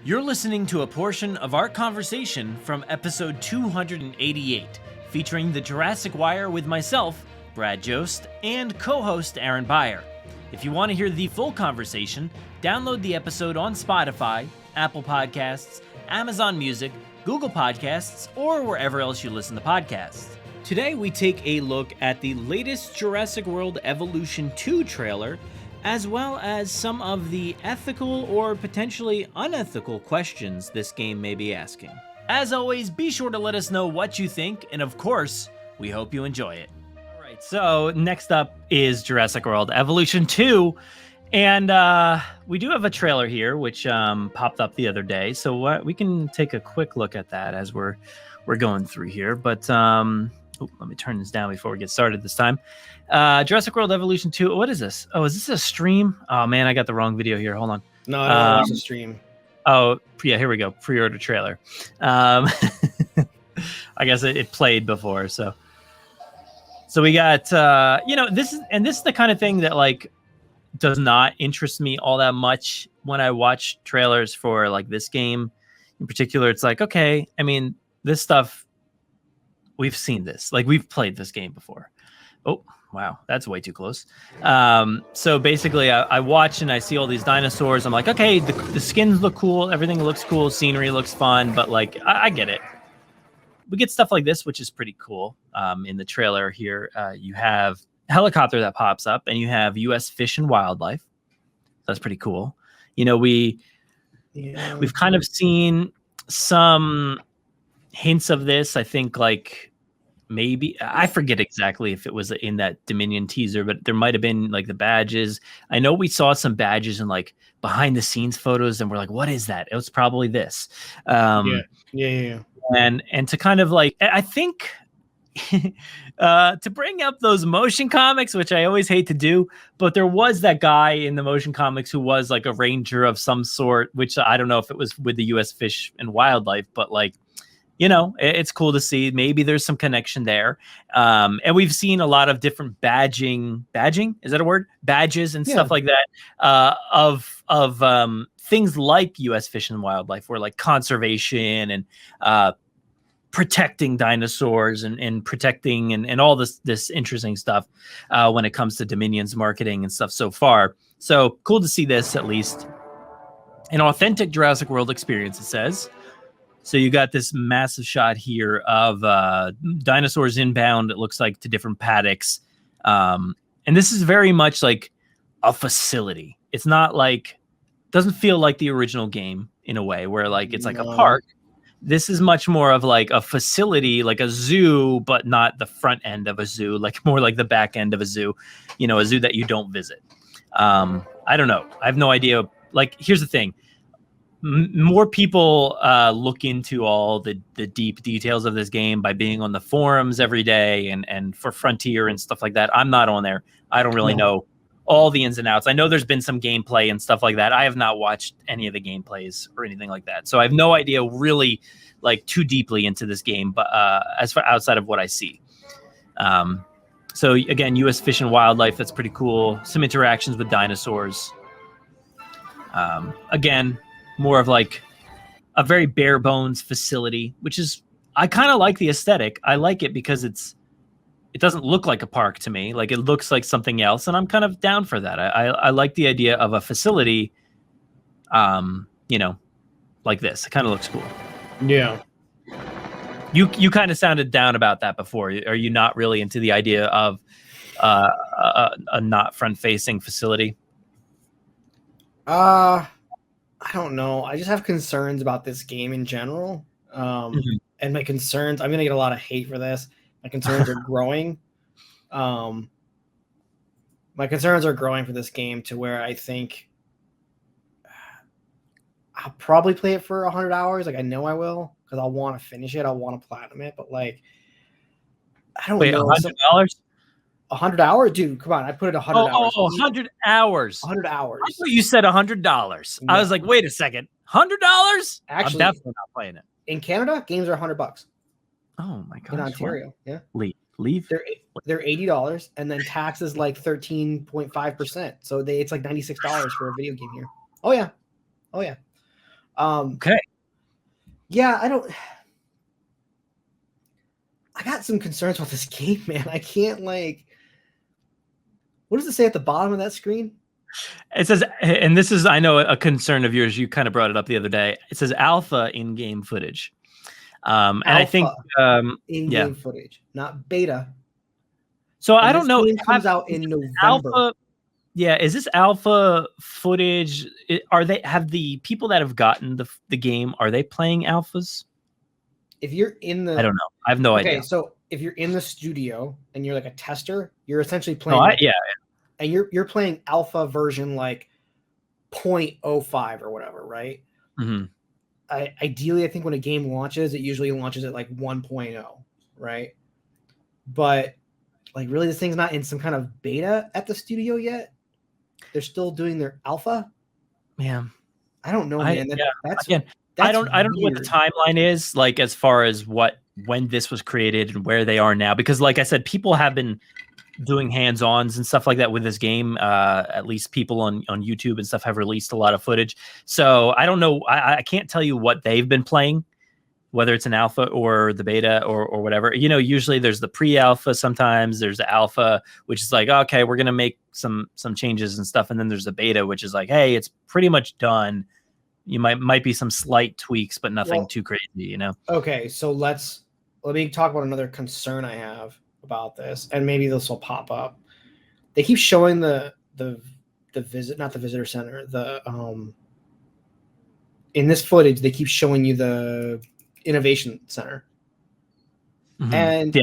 You're listening to a portion of our conversation from episode 288, featuring the Jurassic Wire with myself, Brad Jost, and co-host Aaron Beyer. If you want to hear the full conversation, download the episode on Spotify, Apple Podcasts, Amazon Music, Google Podcasts, or wherever else you listen to podcasts. Today we take a look at the latest Jurassic World Evolution 2 trailer, as well as some of the ethical or potentially unethical questions this game may be asking. As always, be sure to let us know what you think, and of course, we hope you enjoy it. All right, so next up is Jurassic World Evolution 2, and we do have a trailer here, which popped up the other day, so we can take a quick look at that as we're going through here, but let me turn this down before we get started this time. Jurassic World Evolution 2. What is this? Oh, is this a stream? Oh, man, I got the wrong video here. Hold on. No, I don't it's a stream. Oh, yeah, here we go. Pre-order trailer. I guess it played before, so we got, this is the kind of thing that, like, does not interest me all that much when I watch trailers for, like, this game. In particular, it's like, okay, I mean, this stuff, we've seen this. Like, we've played this game before. Oh, wow, that's way too close. So basically, I watch and I see all these dinosaurs. I'm like, okay, the skins look cool. Everything looks cool. Scenery looks fun. But, like, I get it. We get stuff like this, which is pretty cool. In the trailer here, you have a helicopter that pops up, and you have U.S. Fish and Wildlife. That's pretty cool. You know, we've kind of seen some hints of this. I think, like, maybe I forget exactly if it was in that Dominion teaser, but there might have been, like, the badges. I know we saw some badges and, like, behind the scenes photos, and we're like, what is that? It was probably this. Yeah. And to kind of, like, I think to bring up those motion comics, which I always hate to do, but there was that guy in the motion comics who was, like, a ranger of some sort, which I don't know if it was with the U.S. Fish and Wildlife, but, like, you know, it's cool to see. Maybe there's some connection there. And we've seen a lot of different badging, is that a word? Badges and stuff like that, of things like U.S. Fish and Wildlife, where, like, conservation and protecting dinosaurs and protecting and all this interesting stuff when it comes to Dominion's marketing and stuff so far. So cool to see this, at least. An authentic Jurassic World experience, it says. So you got this massive shot here of dinosaurs inbound, it looks like, to different paddocks. And this is very much like a facility. It's not like, doesn't feel like the original game in a way where, like, it's like a park. This is much more of, like, a facility, like a zoo, but not the front end of a zoo, like more like the back end of a zoo, you know, a zoo that you don't visit. I don't know. I have no idea. Like, here's the thing. More people look into all the deep details of this game by being on the forums every day and for Frontier and stuff like that. I'm not on there. I don't really know all the ins and outs. I know there's been some gameplay and stuff like that. I have not watched any of the gameplays or anything like that. So I have no idea really, like, too deeply into this game, but as far outside of what I see. So again, U.S. Fish and Wildlife, that's pretty cool. Some interactions with dinosaurs. Again, more of, like, a very bare bones facility, which is, I kind of like the aesthetic. I like it because it doesn't look like a park to me. Like, it looks like something else, and I'm kind of down for that. I like the idea of a facility, you know, like this. It kind of looks cool. Yeah. You kind of sounded down about that before. Are you not really into the idea of a not front-facing facility? I don't know. I just have concerns about this game in general. And my concerns, I'm going to get a lot of hate for this. My concerns are growing. My concerns are growing for this game to where I think I'll probably play it for 100 hours. Like, I know I will, because I'll want to finish it. I'll want to platinum it. But, like, I don't know. $100? 100 hours? Dude, come on. I put it 100 hours. 100 hours. 100 hours. I thought you said $100. I was like, wait a second. $100? Actually, I'm definitely not playing it. In Canada, games are $100. Oh my god. In Ontario, yeah. Leave. They're $80, and then tax is like 13.5%. So it's like $96 for a video game here. Oh yeah. Okay. Yeah, I got some concerns about this game, man. I can't like. What does it say at the bottom of that screen? It says, and this is, I know, a concern of yours. You kind of brought it up the other day. It says alpha in-game footage. And I think, in-game footage, not beta. So and I don't know. This game comes out in November. Alpha, yeah, is this alpha footage? Have the people that have gotten the game, are they playing alphas? If you're in the, I don't know. I have no idea. Okay, so if you're in the studio and you're like a tester, you're essentially playing. And you're playing alpha version like 0.05 or whatever, right? Mm-hmm. Ideally, I think when a game launches, it usually launches at like 1.0, right? But like, really, this thing's not in some kind of beta at the studio yet. They're still doing their alpha. Man, I don't know, man. I don't know what the timeline is, like, as far as when this was created and where they are now, because like I said, people have been doing hands-ons and stuff like that with this game. At least people on YouTube and stuff have released a lot of footage. So I don't know. I can't tell you what they've been playing, whether it's an alpha or the beta or whatever. You know, usually there's the pre-alpha. Sometimes there's the alpha, which is like, okay, we're going to make some changes and stuff. And then there's the beta, which is like, hey, it's pretty much done. You might be some slight tweaks, but nothing too crazy, you know? Okay. So let me talk about another concern I have about this, and maybe this will pop up. They keep showing the visit, not the visitor center, in this footage, they keep showing you the innovation center. Mm-hmm. And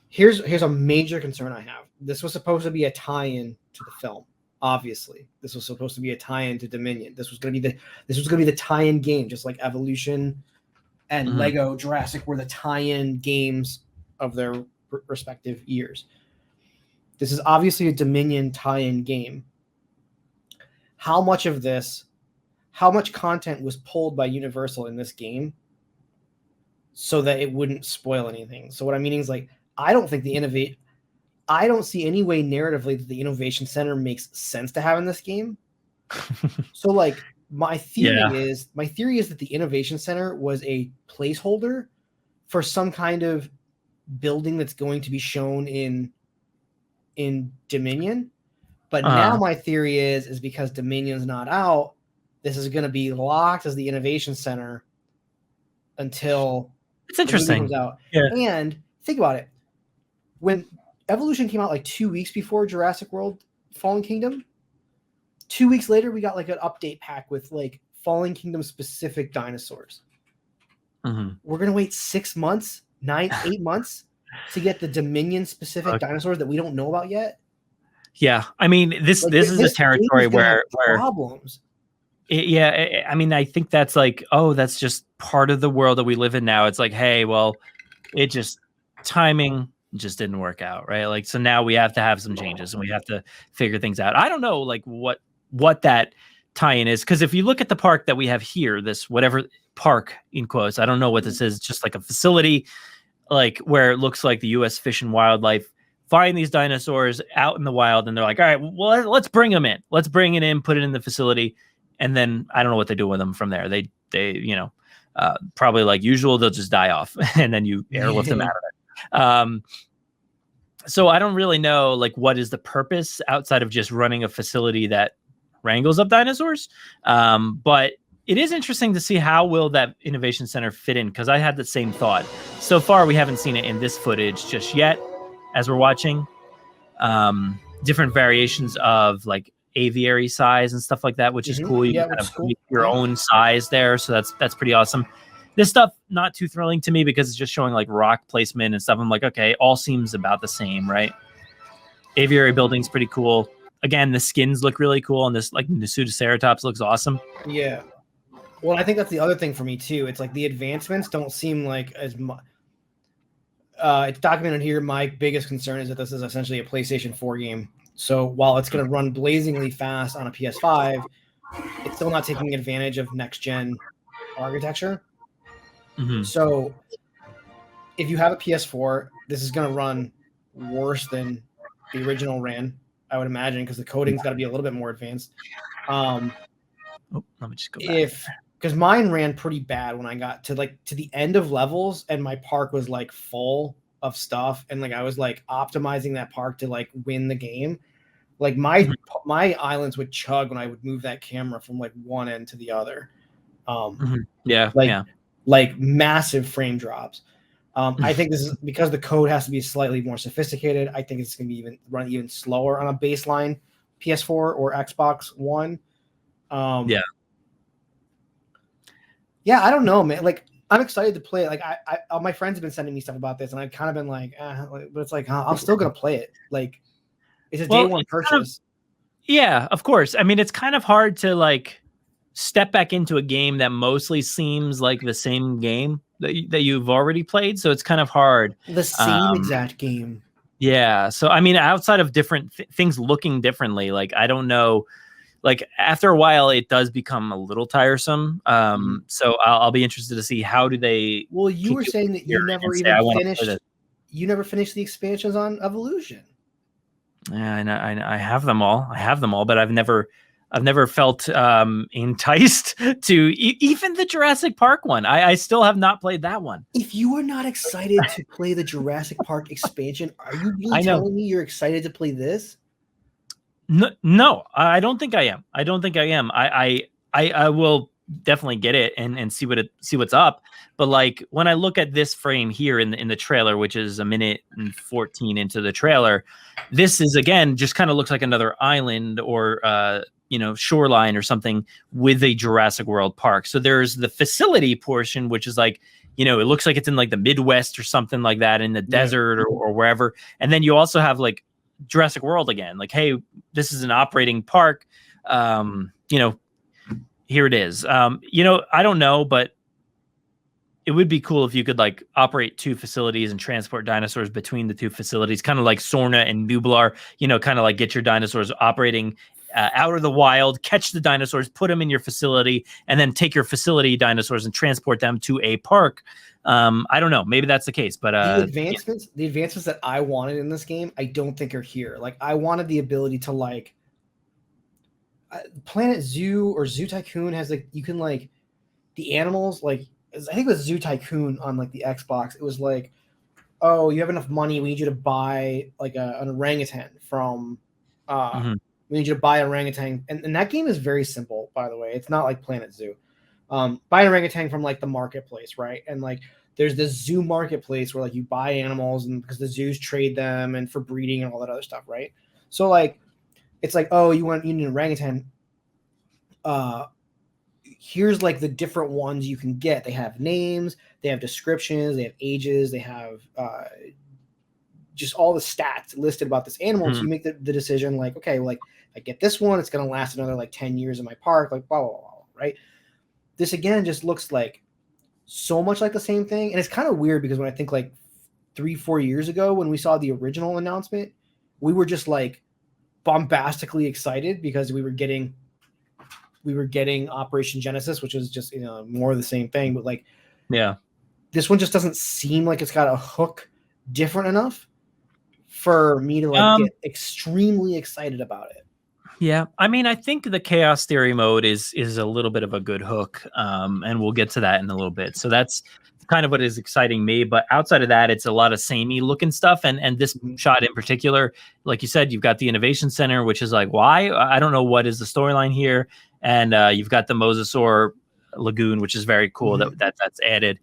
here's a major concern I have. This was supposed to be a tie-in to the film. Obviously, this was supposed to be a tie-in to Dominion. This was going to be the tie-in game, just like Evolution and Lego Jurassic were the tie-in games of their respective years. This is obviously a Dominion tie-in game. How much content was pulled by Universal in this game so that it wouldn't spoil anything? So what I'm meaning is, like, I don't see any way narratively that the Innovation Center makes sense to have in this game. So like my theory is that the Innovation Center was a placeholder for some kind of building that's going to be shown in Dominion. But now my theory is because Dominion's not out, this is going to be locked as the Innovation Center until it's interesting comes out. Yeah. And think about it. When Evolution came out like 2 weeks before Jurassic World Fallen Kingdom, 2 weeks later, we got like an update pack with like Fallen Kingdom specific dinosaurs. Mm-hmm. We're going to wait 6 months, 8 months to get the Dominion specific dinosaurs that we don't know about yet. Yeah. I mean, this is a territory where problems. I mean, I think that's like, that's just part of the world that we live in now. It's like, hey, well, timing just didn't work out, right? Like, so now we have to have some changes and we have to figure things out. I don't know, like, what that tie-in is, because if you look at the park that we have here, this whatever park in quotes, I don't know what this is, just like a facility, like where it looks like the U.S. Fish and Wildlife find these dinosaurs out in the wild, and they're like, all right, well, let's bring them in. Let's bring it in, put it in the facility, and then I don't know what they do with them from there. They probably like usual, they'll just die off, and then you airlift them out of it. So I don't really know, like, what is the purpose outside of just running a facility that wrangles up dinosaurs. But it is interesting to see how will that Innovation Center fit in, because I had the same thought. So far, we haven't seen it in this footage just yet as we're watching. Different variations of like aviary size and stuff like that, which is cool. You kind of make your own size there. So that's pretty awesome. This stuff, not too thrilling to me because it's just showing like rock placement and stuff. I'm like, okay, all seems about the same, right? Aviary building's pretty cool. Again, the skins look really cool, and this like Nasutoceratops looks awesome. Yeah. Well, I think that's the other thing for me too. It's like the advancements don't seem like as much. It's documented here. My biggest concern is that this is essentially a PlayStation 4 game. So while it's going to run blazingly fast on a PS5, it's still not taking advantage of next-gen architecture. Mm-hmm. So if you have a PS4, this is going to run worse than the original ran, I would imagine, because the coding's got to be a little bit more advanced. Let me just go back. because mine ran pretty bad when I got to the end of levels and my park was like full of stuff and like I was like optimizing that park to like win the game. Like my islands would chug when I would move that camera from like one end to the other. Like massive frame drops. I think this is because the code has to be slightly more sophisticated. I think it's going to be run even slower on a baseline PS4 or Xbox One. Yeah, I don't know, man. Like, I'm excited to play it. Like, I all my friends have been sending me stuff about this, and I've kind of been like, but it's like, I'm still gonna play it. Like, it's a day one purchase. Yeah, of course. I mean, it's kind of hard to like step back into a game that mostly seems like the same game that you've already played. So it's kind of hard. The same exact game. Yeah. So I mean, outside of different things looking differently, like I don't know. Like after a while, it does become a little tiresome. So I'll be interested to see how do they. Well, you were saying that you never even finished. You never finished the expansions on Evolution. Yeah, I have them all. But I've never felt enticed to even the Jurassic Park one. I still have not played that one. If you are not excited to play the Jurassic Park expansion, are you really telling me you're excited to play this? No, I don't think I am. I will definitely get it and see what's up. But like when I look at this frame here in the trailer, which is a minute and 14 into the trailer, this is again just kind of looks like another island or shoreline or something with a Jurassic World Park. So there's the facility portion, which is like, it looks like it's in like the Midwest or something like that in the desert or wherever. And then you also have like Jurassic World again, like, hey, this is an operating park. Here it is. I don't know, but it would be cool if you could like operate two facilities and transport dinosaurs between the two facilities, kind of like Sorna and Nublar, kind of like get your dinosaurs operating out of the wild, catch the dinosaurs, put them in your facility, and then take your facility dinosaurs and transport them to a park. I don't know. Maybe that's the case, but the advancements that I wanted in this game, I don't think are here. Like I wanted the ability to like Planet Zoo or Zoo Tycoon has like, you can like the animals, like I think it was Zoo Tycoon on like the Xbox. It was like, oh, you have enough money. We need you to buy like an orangutan from, we need you to buy an orangutan. And that game is very simple, by the way. It's not like Planet Zoo. Buy an orangutan from like the marketplace, right? And like there's this zoo marketplace where like you buy animals and because the zoos trade them and for breeding and all that other stuff, right? So like it's like, oh, you need an orangutan. Here's like the different ones you can get. They have names, they have descriptions, they have ages, they have just all the stats listed about this animal. So you make the decision like, okay, like I get this one, it's going to last another like 10 years in my park, like blah, blah, blah, right? This again just looks like so much like the same thing. And it's kind of weird because when I think like 3-4 years ago, when we saw the original announcement, we were just like bombastically excited because we were getting Operation Genesis, which is just, more of the same thing. But like, yeah, this one just doesn't seem like it's got a hook different enough for me to like get extremely excited about it. Yeah, I mean, I think the Chaos Theory mode is a little bit of a good hook, and we'll get to that in a little bit. So that's kind of what is exciting me. But outside of that, it's a lot of samey looking stuff. And this shot in particular, like you said, you've got the Innovation Center, which is like, why? I don't know what is the storyline here. And you've got the Mosasaur Lagoon, which is very cool that's added.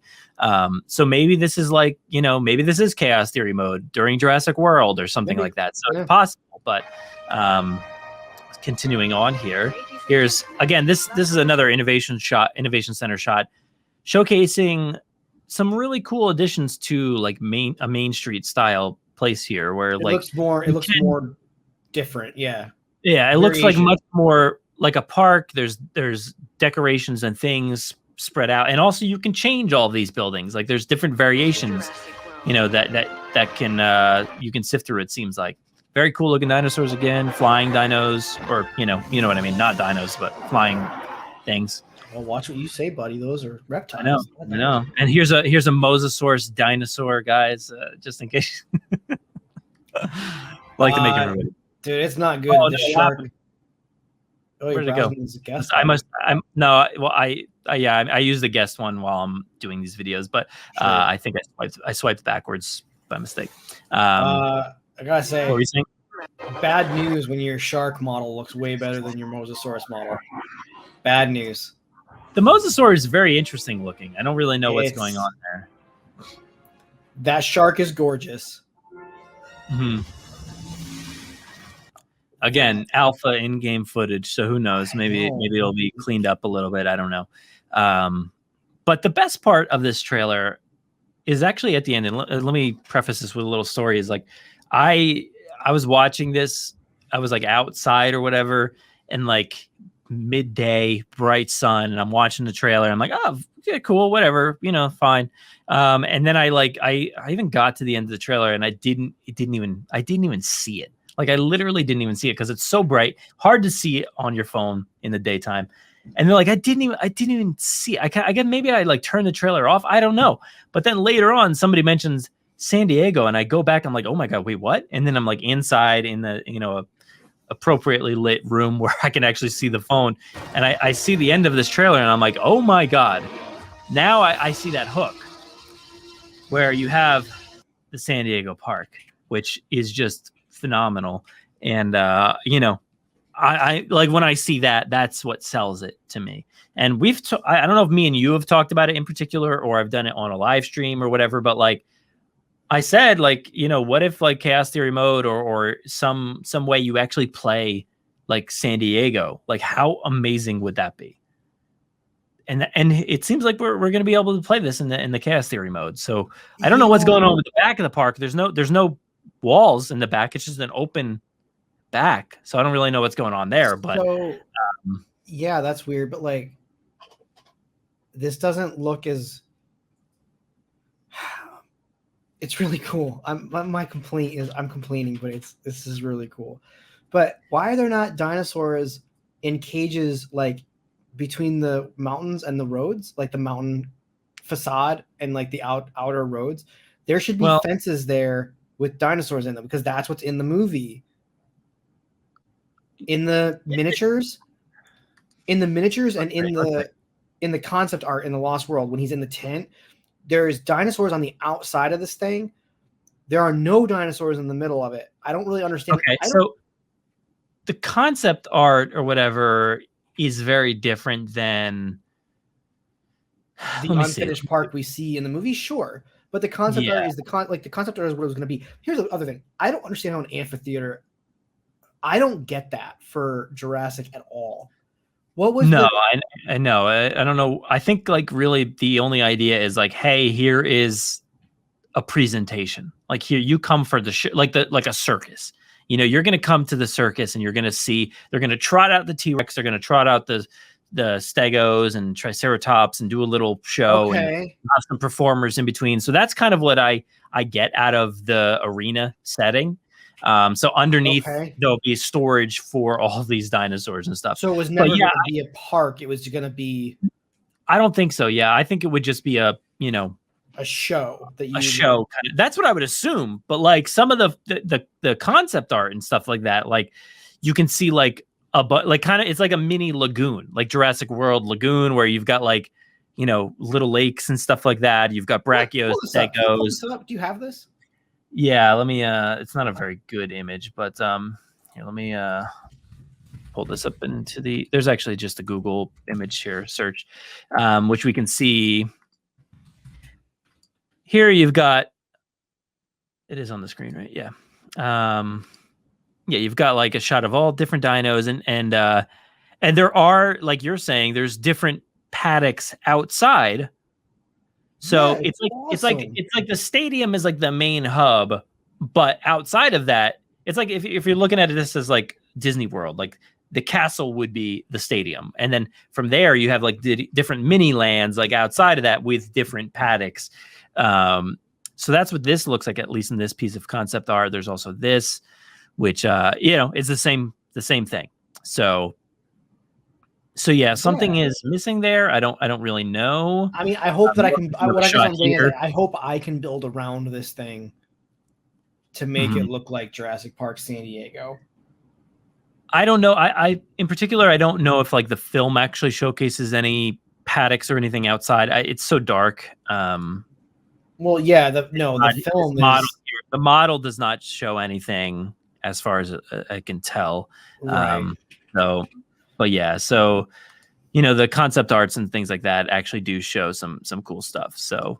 So maybe this is like, maybe this is Chaos Theory mode during Jurassic World or something like that. So it's possible, but continuing on here, here's again, this is another Innovation Center shot showcasing some really cool additions to like a Main Street style place here where it looks more different. Yeah. Yeah. It looks like much more like a park. There's decorations and things spread out. And also you can change all of these buildings. Like there's different variations, that can, you can sift through. It seems like very cool looking dinosaurs again, flying dinos, or, you know what I mean? Not dinos, but flying things. Well, watch what you say, buddy. Those are reptiles. I know. And here's a Mosasaurus dinosaur, guys, just in case. Like to make everybody. Dude, it's not good. Oh, the no, shark. Where'd it go? I I use the guest one while I'm doing these videos, but Sure. I think I swiped backwards by mistake. I gotta say, what were you saying? Bad news when your shark model looks way better than your Mosasaurus model. Bad news. The Mosasaur is very interesting looking. I don't really know what's going on there. That shark is gorgeous. Mm-hmm. Again, alpha in-game footage, so who knows? Maybe it'll be cleaned up a little bit. I don't know. But the best part of this trailer is actually at the end. And let me preface this with a little story. Is like I was watching this. I was like outside or whatever, and like midday, bright sun, and I'm watching the trailer. I'm like, oh, yeah, cool, whatever, fine. And then I even got to the end of the trailer, and I didn't even see it. Like I literally didn't even see it because it's so bright, hard to see it on your phone in the daytime. And they're like, I didn't even see it. I guess maybe I like turned the trailer off. I don't know. But then later on, somebody mentions San Diego, and I go back. I'm like, oh my god, wait, what? And then I'm like inside in the appropriately lit room where I can actually see the phone, and I see the end of this trailer, and I'm like, oh my god, now I see that hook where you have the San Diego Park, which is just phenomenal. And I like when I see that, that's what sells it to me. And I don't know if me and you have talked about it in particular, or I've done it on a live stream or whatever, but like I said, like, what if like Chaos Theory mode or some way you actually play like San Diego? Like how amazing would that be? And it seems like we're going to be able to play this in the Chaos Theory mode. So I don't know what's going on with the back of the park. There's no walls in the back. It's just an open back. So I don't really know what's going on there. But yeah, that's weird. But like, this doesn't look as. It's really cool. My complaint is I'm complaining, but this is really cool. But why are there not dinosaurs in cages like between the mountains and the roads, like the mountain facade and like the outer roads? There should be fences there with dinosaurs in them because that's what's in the movie. In the miniatures, and in the concept art in the Lost World when he's in the tent. There's dinosaurs on the outside of this thing. There are no dinosaurs in the middle of it. I don't really understand. Okay, so the concept art or whatever is very different than the unfinished park we see in the movie. Sure, but the concept art is the concept art is what it was going to be. Here's the other thing. I don't understand how an amphitheater. I don't get that for Jurassic at all. What was I know. I don't know. I think like really the only idea is like, hey, here is a presentation. Like here you come for the like a circus. You're going to come to the circus and you're going to see they're going to trot out the T-Rex, they're going to trot out the Stegos and Triceratops and do a little show and have some performers in between. So that's kind of what I get out of the arena setting. So underneath there'll be storage for all these dinosaurs and stuff. So it was never going to be a park. It was going to be. I don't think so. Yeah, I think it would just be a show That's what I would assume. But like some of the concept art and stuff like that, like you can see like it's like a mini lagoon, like Jurassic World Lagoon, where you've got like little lakes and stuff like that. You've got Brachios, Stegos. Do you have this? Yeah, let me it's not a very good image, but here, let me pull this up into there's actually just a Google image here search, which we can see here. You've got it is on the screen, right? Yeah. You've got like a shot of all different dinos and there are, like you're saying, there's different paddocks outside. So it's like the stadium is like the main hub, but outside of that, it's like if you're looking at this as like Disney World, like the castle would be the stadium, and then from there you have like different mini lands like outside of that with different paddocks. So that's what this looks like, at least in this piece of concept art. There's also this, which is the same thing. So yeah, something is missing there. I don't really know. I mean, I hope that I can. I hope I can build around this thing to make it look like Jurassic Park San Diego. I don't know. I in particular, I don't know if like the film actually showcases any paddocks or anything outside. It's so dark. Well, yeah, the film the model does not show anything as far as I can tell. Right. But yeah, so you know, the concept arts and things like that actually do show some cool stuff. So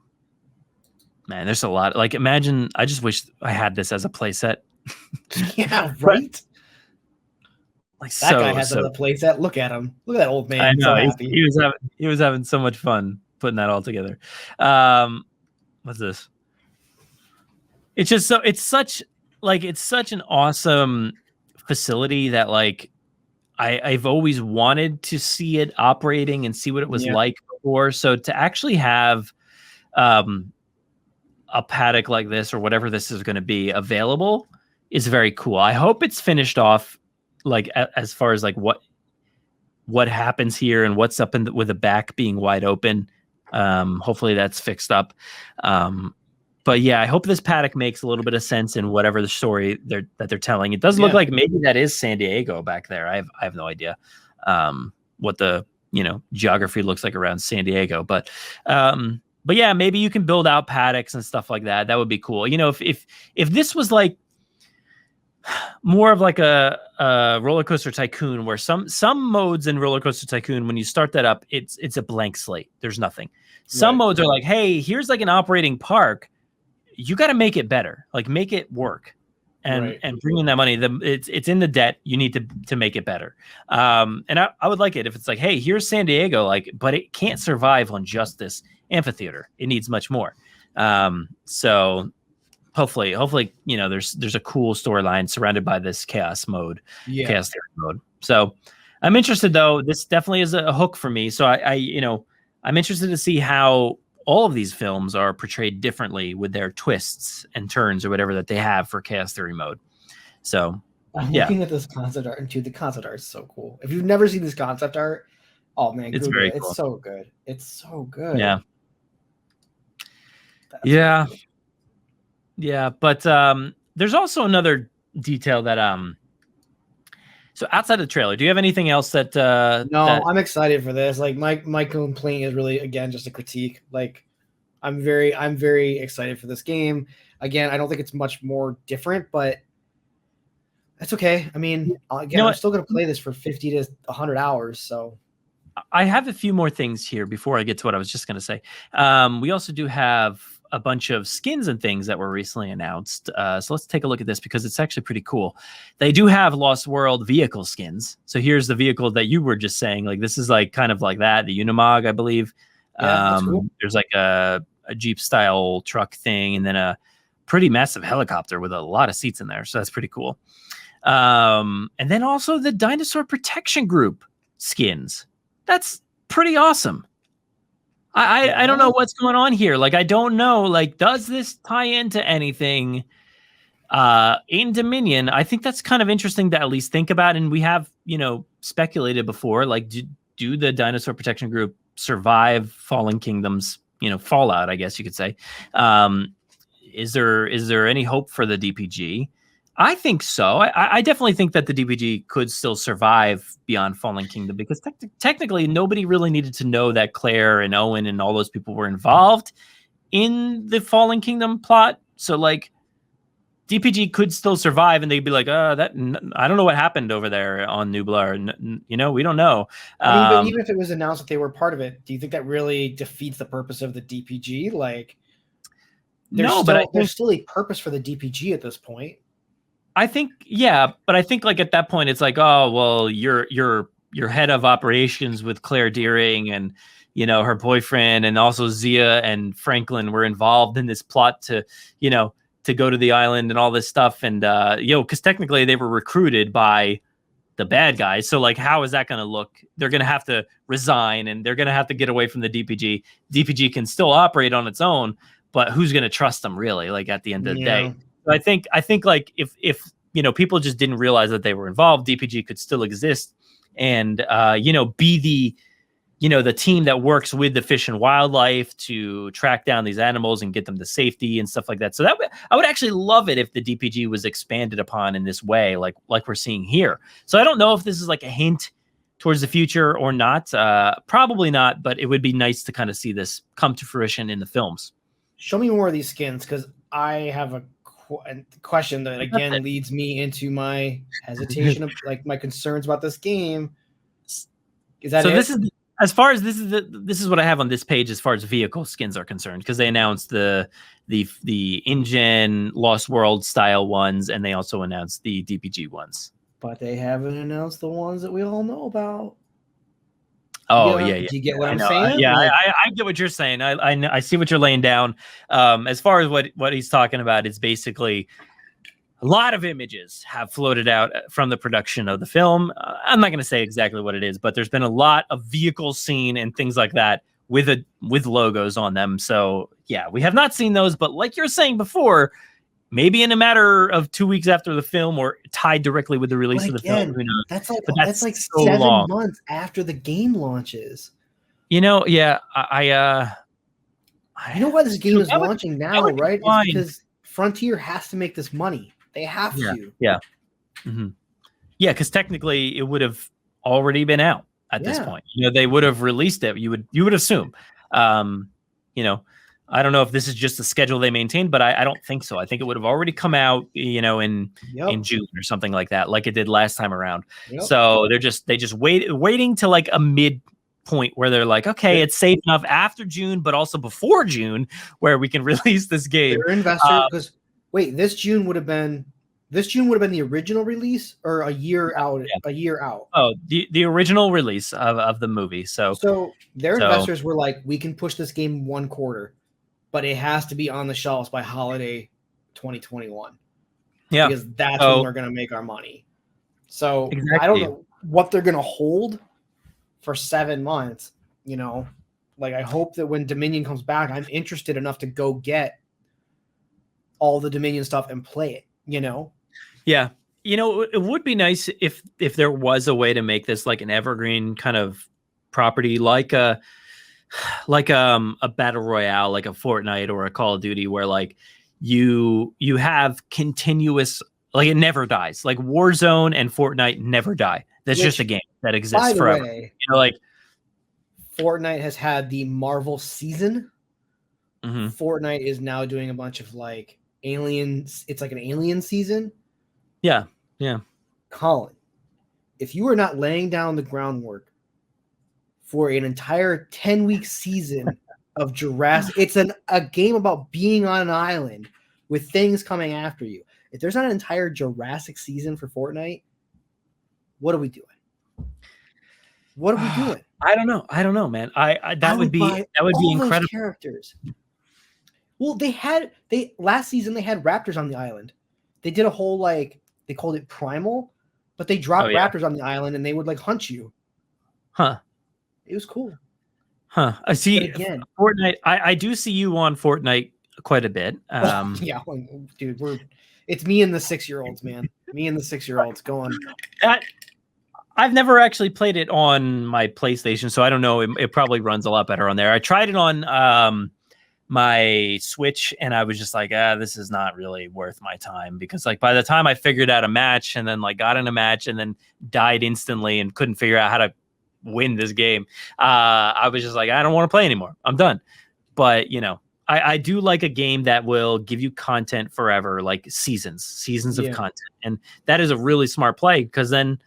man, there's a lot. Like, imagine, I just wish I had this as a playset. Yeah, right. Like, that guy has a playset. Look at him. Look at that old man. I know, so happy. He was having so much fun putting that all together. What's this? It's just it's such an awesome facility that like I've always wanted to see it operating and see what it was like before. So to actually have a paddock like this or whatever this is going to be available is very cool. I hope it's finished off like as far as like what happens here and what's up with the back being wide open. Hopefully that's fixed up. But yeah, I hope this paddock makes a little bit of sense in whatever the story that they're telling. It does look like maybe that is San Diego back there. I have no idea what the geography looks like around San Diego, but yeah, maybe you can build out paddocks and stuff like that. That would be cool. If this was like more of like a roller coaster tycoon, where some modes in roller coaster tycoon, when you start that up, it's a blank slate. There's nothing. Some modes are like, hey, here's like an operating park. You got to make it better, like make it work, and bring in that money. It's in the debt. You need to make it better. And I would like it if it's like, hey, here's San Diego, like, but it can't survive on just this amphitheater. It needs much more. So hopefully, there's a cool storyline surrounded by this chaos mode, chaos theory mode. So I'm interested though. This definitely is a hook for me. So I'm interested to see how all of these films are portrayed differently with their twists and turns or whatever that they have for chaos theory mode. So I'm looking at this concept art, and dude, the concept art is so cool. If you've never seen this concept art, oh man, it's very cool. It's so good. It's so good. Yeah. That's really yeah. But there's also another detail that so outside of the trailer, do you have anything else that I'm excited for this. Like my complaint is really, again, just a critique. Like I'm very excited for this game. Again, I don't think it's much more different, but that's okay. I mean, again, I'm still going to play this for 50 to 100 hours. So I have a few more things here before I get to what I was just going to say. We also do have a bunch of skins and things that were recently announced. So let's take a look at this because it's actually pretty cool. They do have Lost World vehicle skins. So here's the vehicle that you were just saying. Like this is like kind of like that, the Unimog, I believe. Yeah, that's cool. There's like a Jeep style truck thing, and then a pretty massive helicopter with a lot of seats in there. So that's pretty cool. And then also the Dinosaur Protection Group skins. That's pretty awesome. I don't know what's going on here. Like, I don't know. Like, does this tie into anything in Dominion? I think that's kind of interesting to at least think about. And we have, speculated before, like, do the Dinosaur Protection Group survive Fallen Kingdom's, fallout, I guess you could say. Is there any hope for the DPG? I think so. I definitely think that the DPG could still survive beyond Fallen Kingdom because technically nobody really needed to know that Claire and Owen and all those people were involved in the Fallen Kingdom plot. So like DPG could still survive and they'd be like, I don't know what happened over there on Nublar. We don't know. I mean, but even if it was announced that they were part of it, do you think that really defeats the purpose of the DPG? Like, there's still a purpose for the DPG at this point. I think, yeah, but I think like at that point it's like, oh well, you're head of operations with Claire Deering and her boyfriend, and also Zia and Franklin were involved in this plot to go to the island and all this stuff, and because technically they were recruited by the bad guys. So like, how is that going to look? They're going to have to resign and they're going to have to get away from the DPG. DPG can still operate on its own, but who's going to trust them really? Like at the end of the day. I think like if people just didn't realize that they were involved, DPG could still exist and be the team that works with the Fish and Wildlife to track down these animals and get them to safety and stuff like that. So I would actually love it if the DPG was expanded upon in this way, like we're seeing here. So I don't know if this is like a hint towards the future or not. Probably not, but it would be nice to kind of see this come to fruition in the films. Show me more of these skins, because I have a question that again leads me into my hesitation of like my concerns about this game. Is that so? It? This is as far as this is what I have on this page as far as vehicle skins are concerned, because they announced the InGen Lost World style ones, and they also announced the DPG ones. But they haven't announced the ones that we all know about. Oh, Do you get what I'm saying? Yeah, like, I get what you're saying. I see what you're laying down. As far as what he's talking about, it's basically a lot of images have floated out from the production of the film. I'm not going to say exactly what it is, but there's been a lot of vehicles seen and things like that with logos on them. So yeah, we have not seen those, but like you're saying before, maybe in a matter of 2 weeks after the film or tied directly with the release of the film. Who knows? That's like so 7 long. months after the game launches. You know, yeah, you know why this game is launching now, right? It's because Frontier has to make this money. They have to. Yeah. Mm-hmm. Yeah, because technically it would have already been out at this point. You know, they would have released it. You would assume. You know, I don't know if this is just the schedule they maintained, but I don't think so. I think it would have already come out, you know, in June or something like that, like it did last time around. So they just waiting to like a mid point where they're like, okay, it's safe enough after June, but also before June, where we can release this game. Their investor, because wait, this June would have been the original release or a year out. A year out. Oh, the original release of the movie. So their investors were like, we can push this game 1 quarter, but it has to be on the shelves by holiday 2021. Yeah, because that's when we're gonna make our money. So I don't know what they're gonna hold for 7 months. You know, like I hope that when Dominion comes back, I'm interested enough to go get all the Dominion stuff and play it. You know. Yeah, you know, it would be nice if there was a way to make this like an evergreen kind of property, like a battle royale, like a Fortnite or a Call of Duty, where like you have continuous, like it never dies. Like Warzone and Fortnite never die. That's just a game that exists forever. Way, you know, like Fortnite has had the Marvel season. Mm-hmm. Fortnite is now doing a bunch of like aliens. It's like an alien season. Yeah. Colin, if you are not laying down the groundwork for an entire 10-week season of Jurassic, it's a game about being on an island with things coming after you. If there's not an entire Jurassic season for Fortnite, what are we doing? What are we doing? I don't know, man. That would be incredible. Characters. Well, last season they had raptors on the island. They did a whole like they called it Primal, but they dropped raptors on the island and they would like hunt you. Huh. It was cool. Huh. I see. Again, Fortnite. I do see you on Fortnite quite a bit. Yeah, dude. It's me and the 6-year-olds, man. Me and the 6-year-olds going. I've never actually played it on my PlayStation, so I don't know. It probably runs a lot better on there. I tried it on my Switch, and I was just like, this is not really worth my time, because like by the time I figured out a match and then like got in a match and then died instantly and couldn't figure out how to win this game, I was just like, I don't want to play anymore. I'm done. But you know, I do like a game that will give you content forever, like seasons of content, and that is a really smart play, because then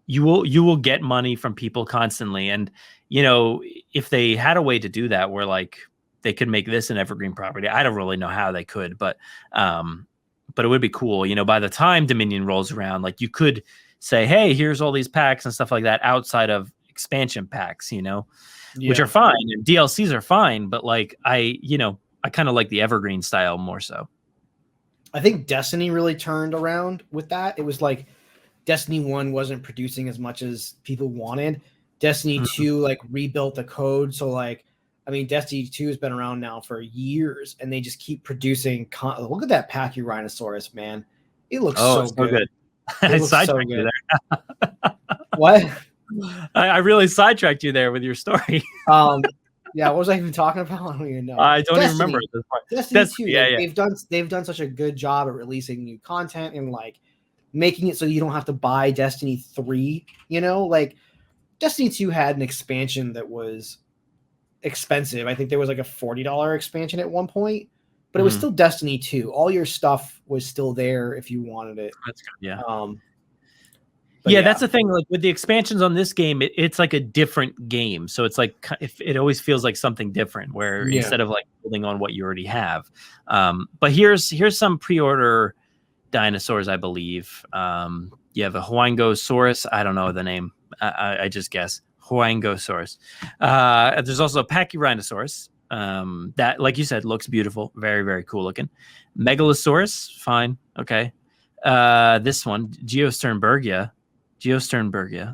you will get money from people constantly. And you know, if they had a way to do that where like they could make this an evergreen property, I don't really know how they could, but it would be cool. You know, by the time Dominion rolls around, like you could say, hey, here's all these packs and stuff like that outside of expansion packs, you know, which are fine, and DLCs are fine, but like I kind of like the evergreen style more so. I think Destiny really turned around with that. It was like Destiny 1 wasn't producing as much as people wanted. Destiny 2 like rebuilt the code, so like I mean, Destiny 2 has been around now for years, and they just keep producing. Look at that Pachyrhinosaurus, man. It looks so good. I sidetracked you there. What? I really sidetracked you there with your story. Yeah, what was I even talking about? I don't even know. I don't even remember at this point. Destiny 2, yeah. They've done such a good job at releasing new content and like making it so you don't have to buy Destiny 3, you know, like Destiny 2 had an expansion that was expensive. I think there was like a $40 expansion at one point, but it was still Destiny 2. All your stuff was still there if you wanted it. That's good. Yeah. Yeah, that's the thing. Like with the expansions on this game, it's like a different game. So it's like it always feels like something different. Where instead of like building on what you already have, but here's some pre-order dinosaurs, I believe. You have a Huangosaurus. I don't know the name. I just guess Huangosaurus. There's also a Pachyrhinosaurus. That, like you said, looks beautiful. Very, very cool looking. Megalosaurus. Fine. Okay. This one, Geosternbergia,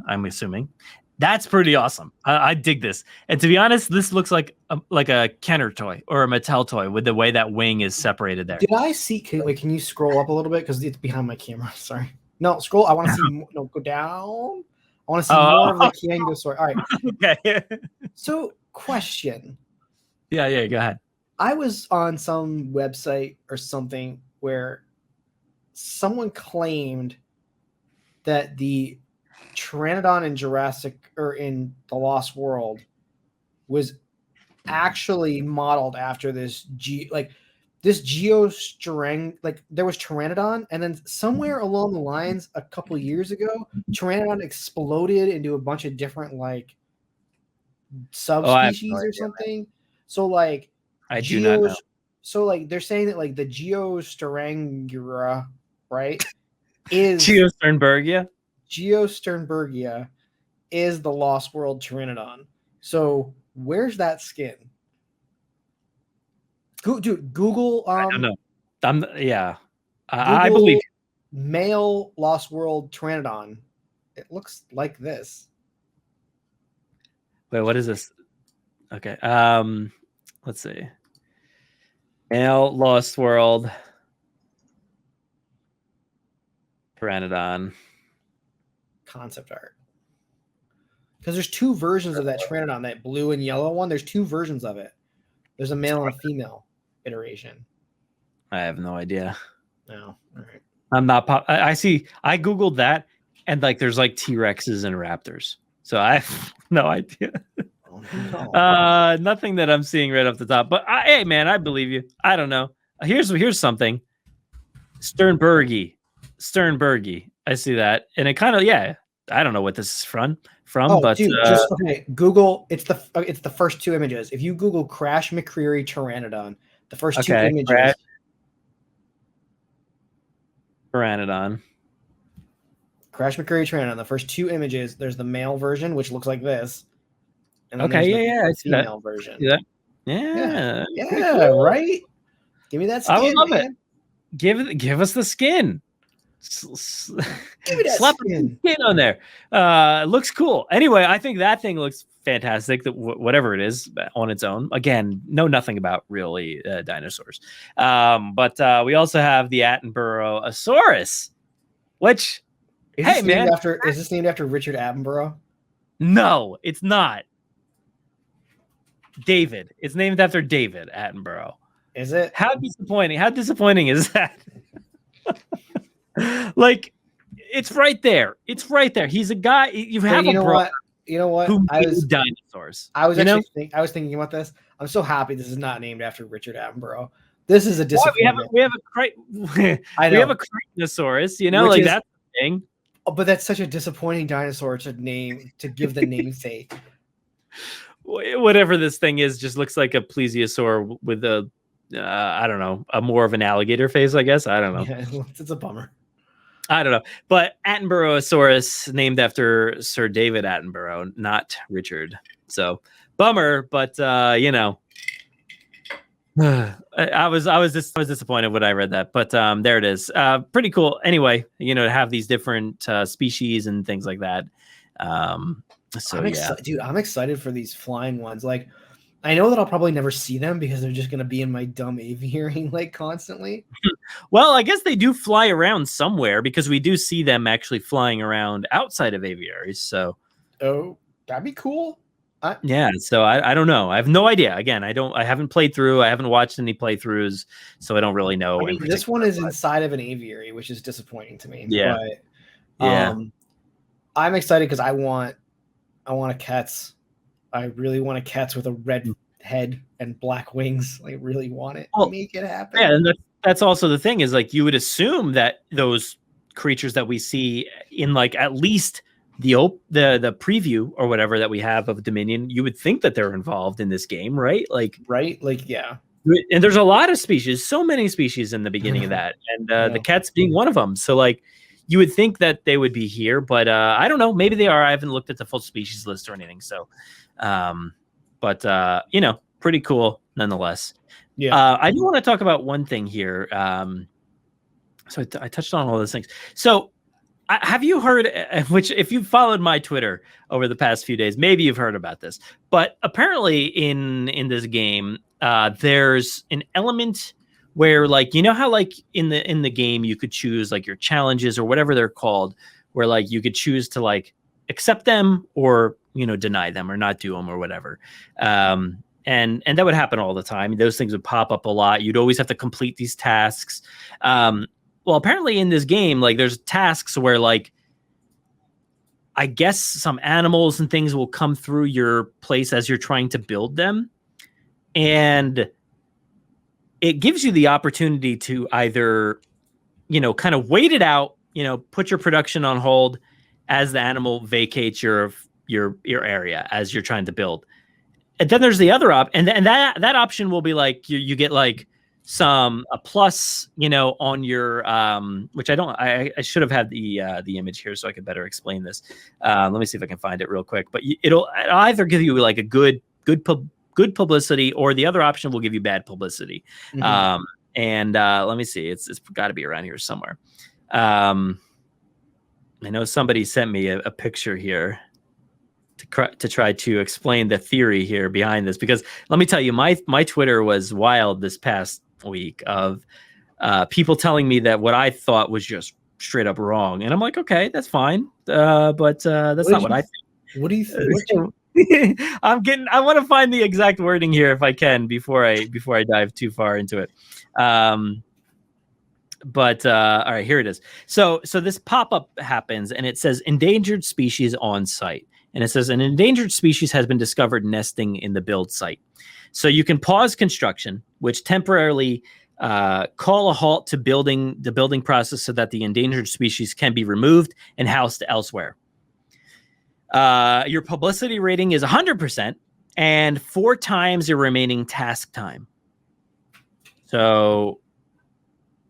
I'm assuming. That's pretty awesome. I dig this. And to be honest, this looks like a Kenner toy or a Mattel toy with the way that wing is separated there. Did I see? Can you scroll up a little bit because it's behind my camera? Sorry. No, scroll. I want to see. No, go down. I want to see more of the Kiangosaur. All right. Okay. So, question. Yeah. Go ahead. I was on some website or something where someone claimed that the Pteranodon in Jurassic or in the Lost World was actually modeled after this geostrang, like there was Pteranodon, and then somewhere along the lines a couple years ago, Pteranodon exploded into a bunch of different like subspecies or something. So like I do not know. So like they're saying that like the Geosternbergia, right, is Geosternbergia is the Lost World Pteranodon. So where's that skin? Dude, Google. I don't know. I believe male Lost World Pteranodon. It looks like this. Wait, what is this? Okay. Let's see. Male Lost World Pteranodon concept art. Because there's two versions of that Pteranodon, that blue and yellow one. There's two versions of it. There's a male and a female iteration. I have no idea. No. All right. I'm not. I see. I googled that, and like, there's like T-Rexes and raptors. So I have no idea. Oh, no. Nothing that I'm seeing right off the top. But hey, man, I believe you. I don't know. Here's something. Sternbergi. I see that, and it kind of I don't know what this is from. But dude, just okay. Google. It's the first two images. If you Google Crash McCreary Pteranodon, the first two images. Pteranodon. Crash McCreary Pteranodon. The first two images. There's the male version, which looks like this. And then the female version. Yeah, right. Give me that skin. I would love it. Give us the skin. Slap the skin on there. Looks cool. Anyway, I think that thing looks fantastic. That whatever it is on its own. Again, know nothing about really dinosaurs. But we also have the Attenborough-osaurus, which is this named after Richard Attenborough? No, it's not. David. It's named after David Attenborough. Is it? How disappointing is that? Like, it's right there. He's a guy. You have a brother. You know what? Who made dinosaurs. I was thinking about this. I'm so happy this is not named after Richard Attenborough. This is a disappointment. We have a Crinosaurus. You know, like that's the thing. Oh, but that's such a disappointing dinosaur to give the namesake. Whatever this thing is, just looks like a plesiosaur with a I don't know, a more of an alligator face, I guess. I don't know. Yeah, it's a bummer. I don't know. But Attenborough-osaurus, named after Sir David Attenborough, not Richard. So bummer, but you know. I was disappointed when I read that, but there it is. Pretty cool. Anyway, you know, to have these different species and things like that. So I'm excited for these flying ones. Like, I know that I'll probably never see them because they're just going to be in my dumb aviary like constantly. Well, I guess they do fly around somewhere because we do see them actually flying around outside of aviaries. So, that'd be cool. Yeah, so I don't know. I have no idea. Again, I haven't played through. I haven't watched any playthroughs, so I don't really know. I mean, this one is inside of an aviary, which is disappointing to me. Yeah, but, I'm excited because I want I want a Kets. I really want a Kets with a red head and black wings. I really want it. Well, Make it happen. yeah, and that's also the thing is like you would assume that those creatures that we see in like at least the preview or whatever that we have of Dominion, you would think that they're involved in this game, right? Like, right? Like, yeah. And there's a lot of species, so many species in the beginning of that, and the cats being one of them. So like, you would think that they would be here, but I don't know. Maybe they are. I haven't looked at the full species list or anything. So, but you know, pretty cool nonetheless. Yeah. I do want to talk about one thing here. So I touched on all those things. So have you heard, which if you've followed my Twitter over the past few days, maybe you've heard about this, but apparently in this game, there's an element where like, you know how like in the game, you could choose like your challenges or whatever they're called, where like you could choose to like accept them or, you know, deny them or not do them or whatever. And that would happen all the time. Those things would pop up a lot. You'd always have to complete these tasks. Well, apparently in this game, like there's tasks where like, I guess some animals and things will come through your place as you're trying to build them. And it gives you the opportunity to either, you know, kind of wait it out, you know, put your production on hold as the animal vacates your area as you're trying to build. And then there's the other and that option will be like you get like a plus, you know, on your which I should have had the image here so I could better explain this. Let me see if I can find it real quick. But it'll either give you like a good publicity, or the other option will give you bad publicity. Mm-hmm. And let me see, it's got to be around here somewhere. I know somebody sent me a picture here to try to explain the theory here behind this, because let me tell you, my Twitter was wild this past week of people telling me that what I thought was just straight up wrong, and I'm like, okay, that's fine, but that's not what I think. What do you think? I want to find the exact wording here if I can before I dive too far into it. But all right, here it is. So this pop-up happens and it says endangered species on site. And it says an endangered species has been discovered nesting in the build site. So you can pause construction, which temporarily call a halt to the building process so that the endangered species can be removed and housed elsewhere. Your publicity rating is 100% and 4 times your remaining task time. So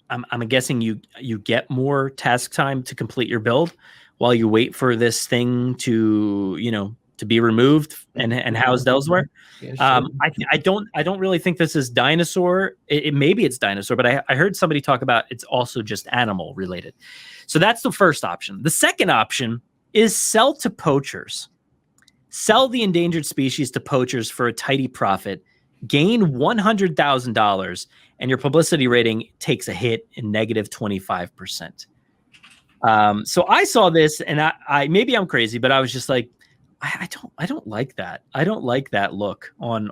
I'm guessing you get more task time to complete your build while you wait for this thing to, you know, to be removed and housed elsewhere. Yeah, sure. I don't really think this is dinosaur. Maybe it's dinosaur, but I heard somebody talk about it's also just animal related. So that's the first option. The second option is sell to poachers. Sell the endangered species to poachers for a tidy profit, gain $100,000, and your publicity rating takes a hit in negative 25%. So I saw this and I maybe I'm crazy, but I was just like, I don't like that. I don't like that look on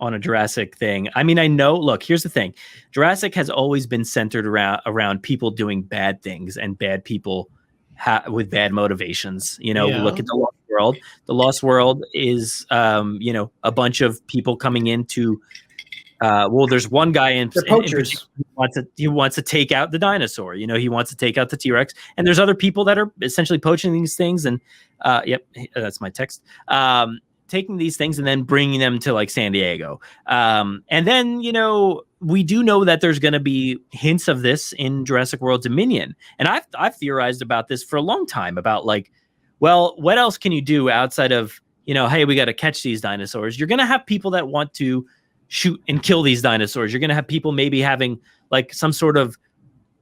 a Jurassic thing. I mean, I know, look, here's the thing. Jurassic has always been centered around people doing bad things and bad people with bad motivations. You know, look at the Lost World. The Lost World is, you know, a bunch of people coming into, well, there's one guy in poachers. He wants to take out the dinosaur. You know, he wants to take out the T-Rex, and there's other people that are essentially poaching these things. And yep, that's my text. Taking these things and then bringing them to like San Diego. And then, you know, we do know that there's going to be hints of this in Jurassic World Dominion. And I've theorized about this for a long time about like, well, what else can you do outside of, you know, hey, we got to catch these dinosaurs. You're going to have people that want to shoot and kill these dinosaurs. You're going to have people maybe having like some sort of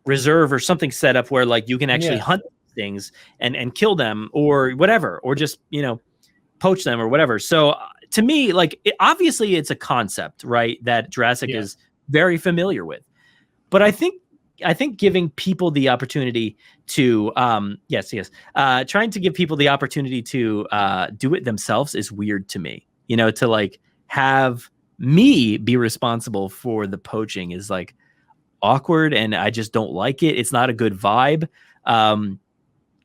reserve or something set up where like you can actually hunt things and kill them or whatever, or just, you know, poach them or whatever. So to me, like obviously it's a concept, right, that Jurassic is very familiar with. But I think giving people the opportunity to trying to give people the opportunity to do it themselves is weird to me. You know, to like have me be responsible for the poaching is like awkward, and I just don't like it. It's not a good vibe.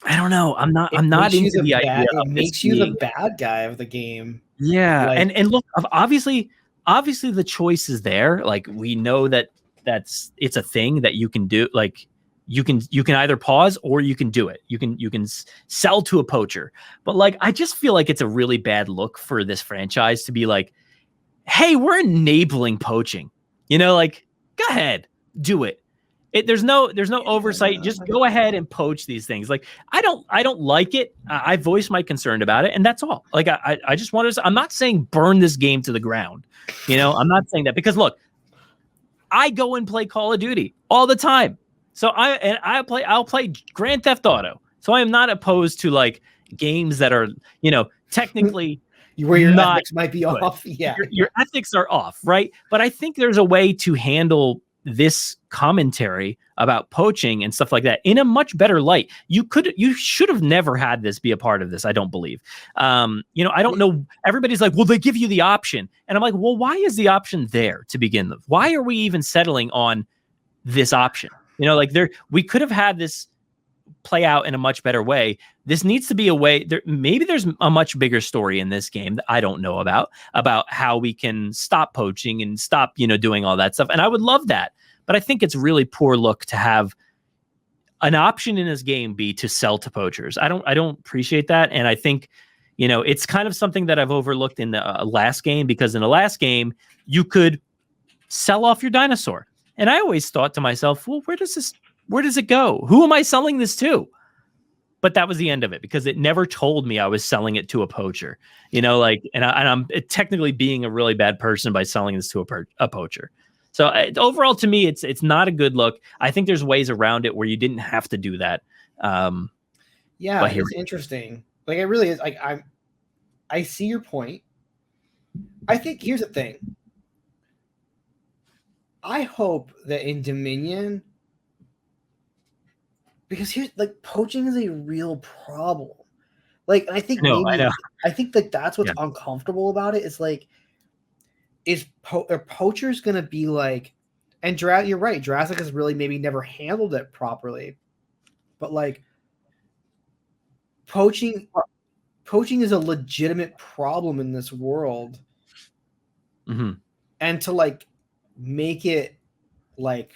I don't know. I'm It not makes you into the the bad. idea It of this makes you the being. bad guy of the game. Yeah, Like, and look, obviously, the choice is there. Like we know that it's a thing that you can do. Like you can either pause or you can do it. You can sell to a poacher. But like I just feel like it's a really bad look for this franchise to be like, hey, we're enabling poaching. Like go ahead, do it. There's no oversight. Just go ahead and poach these things. Like I don't like it. I voiced my concern about it, and that's all. Like I just want to. I'm not saying burn this game to the ground. I'm not saying that because look, I go and play Call of Duty all the time. So I'll play Grand Theft Auto. So I am not opposed to like games that are technically where your not ethics might be good. off. Yeah, your ethics are off, right? But I think there's a way to handle this commentary about poaching and stuff like that in a much better light. You should have never had this be a part of this. I don't believe. I don't know. Everybody's like, well, they give you the option, and I'm like, well, why is the option there to begin with? Why are we even settling on this option? We could have had this play out in a much better way. This needs to be a way there. Maybe there's a much bigger story in this game that I don't know about how we can stop poaching and stop, doing all that stuff. And I would love that. But I think it's really poor look to have an option in this game be to sell to poachers. I don't appreciate that. And I think, it's kind of something that I've overlooked in the last game, because in the last game, you could sell off your dinosaur. And I always thought to myself, well, where does it go? Who am I selling this to? But that was the end of it, because it never told me I was selling it to a poacher, and I'm technically being a really bad person by selling this to a poacher. So overall, to me, it's not a good look. I think there's ways around it where you didn't have to do that. Yeah, it's interesting. Like it really is. Like I see your point. I think here's the thing. I hope that in Dominion, because here's like poaching is a real problem. Like, and I think I think that that's what's uncomfortable about it. Is like, are poachers gonna be like, and you're right, Jurassic has really maybe never handled it properly, but like poaching is a legitimate problem in this world. Mm-hmm. And to like make it like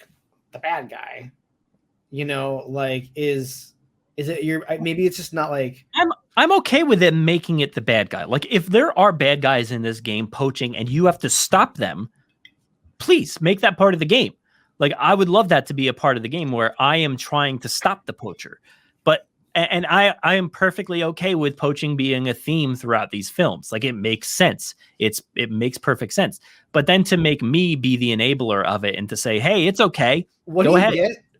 the bad guy, like is it maybe it's just not like I'm okay with them making it the bad guy. Like if there are bad guys in this game poaching and you have to stop them, please make that part of the game. Like I would love that to be a part of the game where I am trying to stop the poacher. But and I am perfectly okay with poaching being a theme throughout these films. Like it makes sense. It makes perfect sense. But then to make me be the enabler of it and to say, hey, it's okay. Go ahead.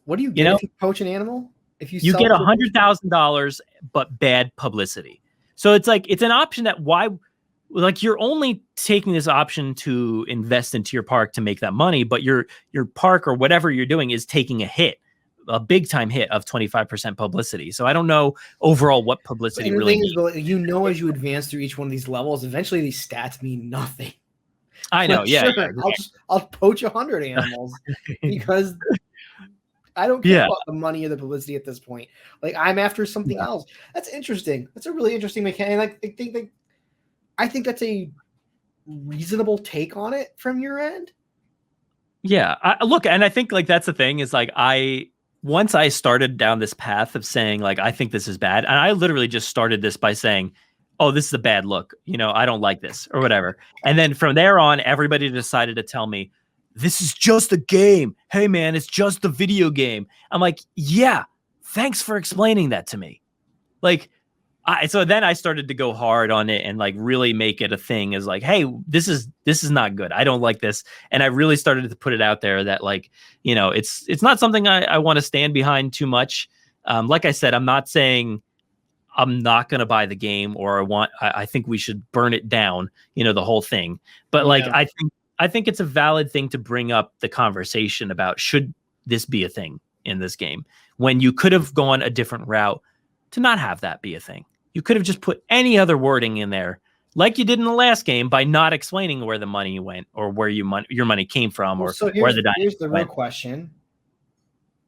What do you get if you poach an animal? If you get $100,000, but bad publicity. So it's like, it's an option that you're only taking this option to invest into your park to make that money, but your park or whatever you're doing is taking a big time hit of 25% publicity. So I don't know overall what publicity really means. As you advance through each one of these levels, eventually these stats mean nothing. I know. Yeah. Sure, I'll poach 100 animals because I don't care about the money or the publicity at this point. Like I'm after something else. That's interesting. That's a really interesting mechanic. I think that's a reasonable take on it from your end. Yeah. Look, and I think like that's the thing is like once I started down this path of saying like I think this is bad, and I literally just started this by saying, oh, this is a bad look. I don't like this or whatever. And then from there on, everybody decided to tell me, this is just a game. Hey, man, it's just a video game. I'm like, yeah, thanks for explaining that to me. Like, so then I started to go hard on it and like really make it a thing as like, hey, this is not good. I don't like this. And I really started to put it out there that like, it's not something I want to stand behind too much. Like I said, I'm not saying I'm not going to buy the game or I think we should burn it down, the whole thing. But like, I think it's a valid thing to bring up the conversation about should this be a thing in this game when you could have gone a different route to not have that be a thing. You could have just put any other wording in there like you did in the last game by not explaining where the money went or where your money came from where the here's the real question.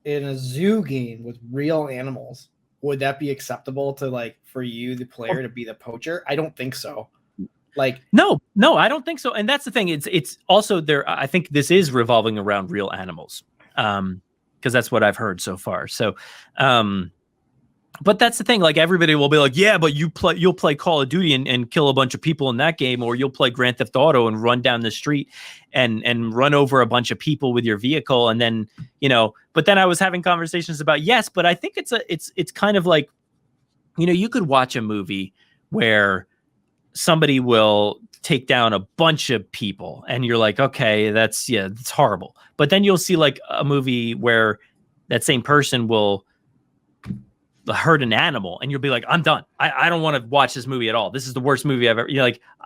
In a zoo game with real animals, would that be acceptable to like for you, the player, to be the poacher? I don't think so. Like no, I don't think so. And that's the thing. It's also there. I think this is revolving around real animals, because that's what I've heard so far. So, but that's the thing. Like everybody will be like, yeah, but you'll play Call of Duty and kill a bunch of people in that game, or you'll play Grand Theft Auto and run down the street and run over a bunch of people with your vehicle, and then But then I was having conversations about yes, but I think it's kind of like, you could watch a movie where somebody will take down a bunch of people and you're like, okay, that's horrible. But then you'll see like a movie where that same person will hurt an animal and you'll be like, I'm done. I don't want to watch this movie at all. This is the worst movie I've ever,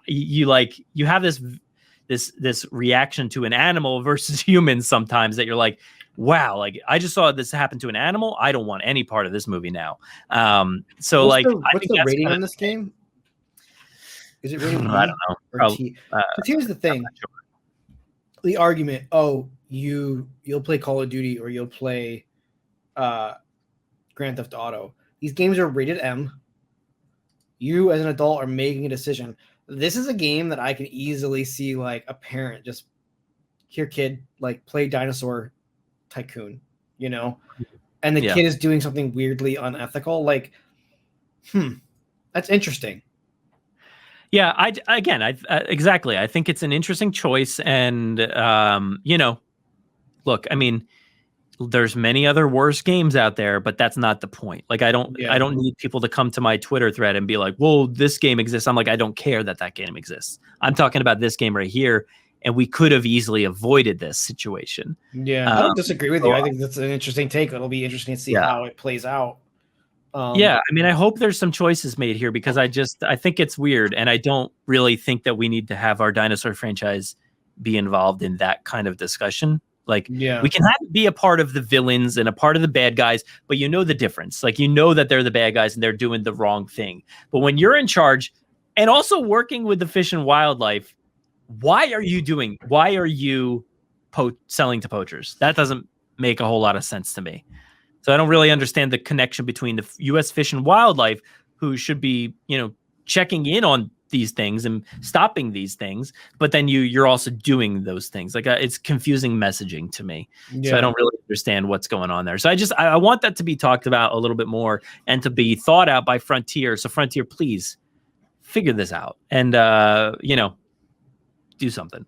you have this reaction to an animal versus humans sometimes that you're like, wow, like I just saw this happen to an animal. I don't want any part of this movie now. What's the rating on this game? Is it rated B? I don't know. Or T? But here's the thing. Sure. The argument, you'll play Call of Duty or you'll play Grand Theft Auto. These games are rated M. You as an adult are making a decision. This is a game that I can easily see like a parent just, here kid, like play Dinosaur Tycoon, and the kid is doing something weirdly unethical. Like, that's interesting. Yeah, exactly. I think it's an interesting choice, and look, I mean, there's many other worse games out there, but that's not the point. Like, I don't need people to come to my Twitter thread and be like, "Well, this game exists." I'm like, I don't care that game exists. I'm talking about this game right here, and we could have easily avoided this situation. Yeah, I don't disagree with you. I think that's an interesting take. It'll be interesting to see how it plays out. I mean, I hope there's some choices made here because I think it's weird, and I don't really think that we need to have our dinosaur franchise be involved in that kind of discussion. Like, we can have it be a part of the villains and a part of the bad guys, but the difference. Like, that they're the bad guys and they're doing the wrong thing. But when you're in charge and also working with the fish and wildlife, why are you selling to poachers? That doesn't make a whole lot of sense to me. So I don't really understand the connection between the U.S. Fish and Wildlife, who should be, checking in on these things and stopping these things, but then you're also doing those things. Like it's confusing messaging to me. So I don't really understand what's going on there. So I want that to be talked about a little bit more and to be thought out by Frontier. So Frontier, please figure this out and do something.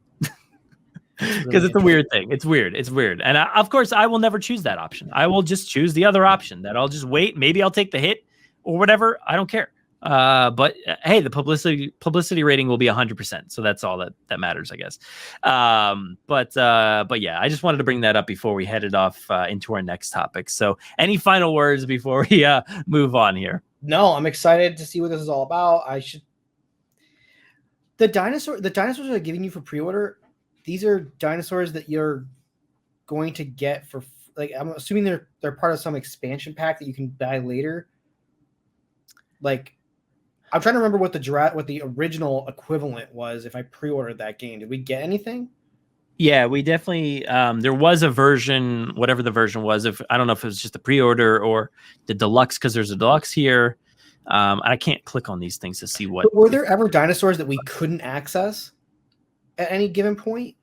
Because it's a weird thing. It's weird. And of course, I will never choose that option. I will just choose the other option that I'll just wait. Maybe I'll take the hit or whatever. I don't care. But hey, the publicity rating will be 100%. So that's all that matters, I guess. But yeah, I just wanted to bring that up before we headed off into our next topic. So any final words before we move on here? No, I'm excited to see what this is all about. The dinosaurs are giving you for pre-order. These are dinosaurs that you're going to get for, like, I'm assuming they're part of some expansion pack that you can buy later. Like, I'm trying to remember what the original equivalent was if I pre-ordered that game. Did we get anything? Yeah, we definitely there was a version, whatever the version was. I don't know if it was just a pre-order or the deluxe, because there's a deluxe here. I can't click on these things to see what. But were there ever dinosaurs that we couldn't access at any given point?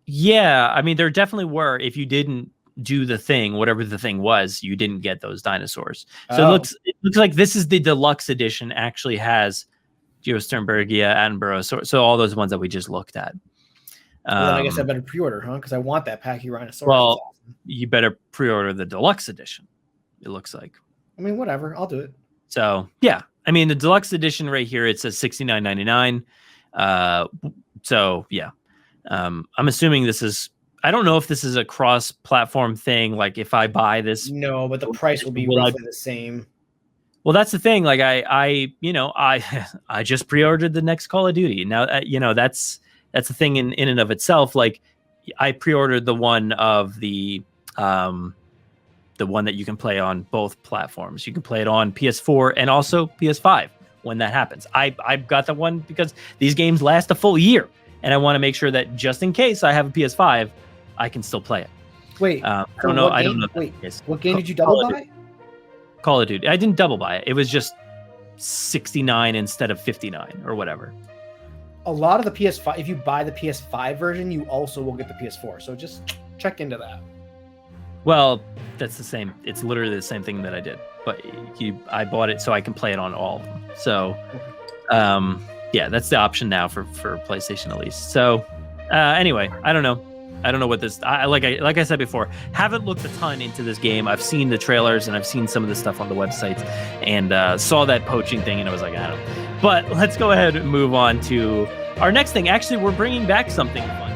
Yeah, I mean, there definitely were. If you didn't do the thing, whatever the thing was, you didn't get those dinosaurs. So it looks like this is the deluxe edition. Actually has Geosternbergia, Attenborough, so all those ones that we just looked at. Well, then I guess I better pre-order, huh? Because I want that Pachyrhinosaurus. Well, awesome. You better pre-order the deluxe edition. It looks like. I mean, whatever. I'll do it. So yeah, I mean, the deluxe edition right here, it says $69.99. So yeah, I'm assuming this is. I don't know if this is a cross-platform thing. Like if I buy this, no, but the price will be roughly the same. Well, that's the thing. Like I just pre-ordered the next Call of Duty. Now, that's the thing in and of itself. Like I pre-ordered the one of the one that you can play on both platforms. You can play it on PS4 and also PS5 when that happens. I've got the one because these games last a full year, and I want to make sure that just in case I have a PS5, I can still play it. Wait, I don't know. Wait, what game did you double buy? Call of Duty. I didn't double buy it. It was just 69 instead of 59 or whatever. A lot of the PS5, if you buy the PS5 version, you also will get the PS4. So just check into that. Well, that's the same. It's literally the same thing that I did. But I bought it so I can play it on all of them. So, yeah, that's the option now for PlayStation at least. So, anyway, I don't know. I don't know what this. Like I said before, haven't looked a ton into this game. I've seen the trailers and I've seen some of the stuff on the websites, and saw that poaching thing, and I was like, I don't know. But let's go ahead and move on to our next thing. Actually, we're bringing back something fun.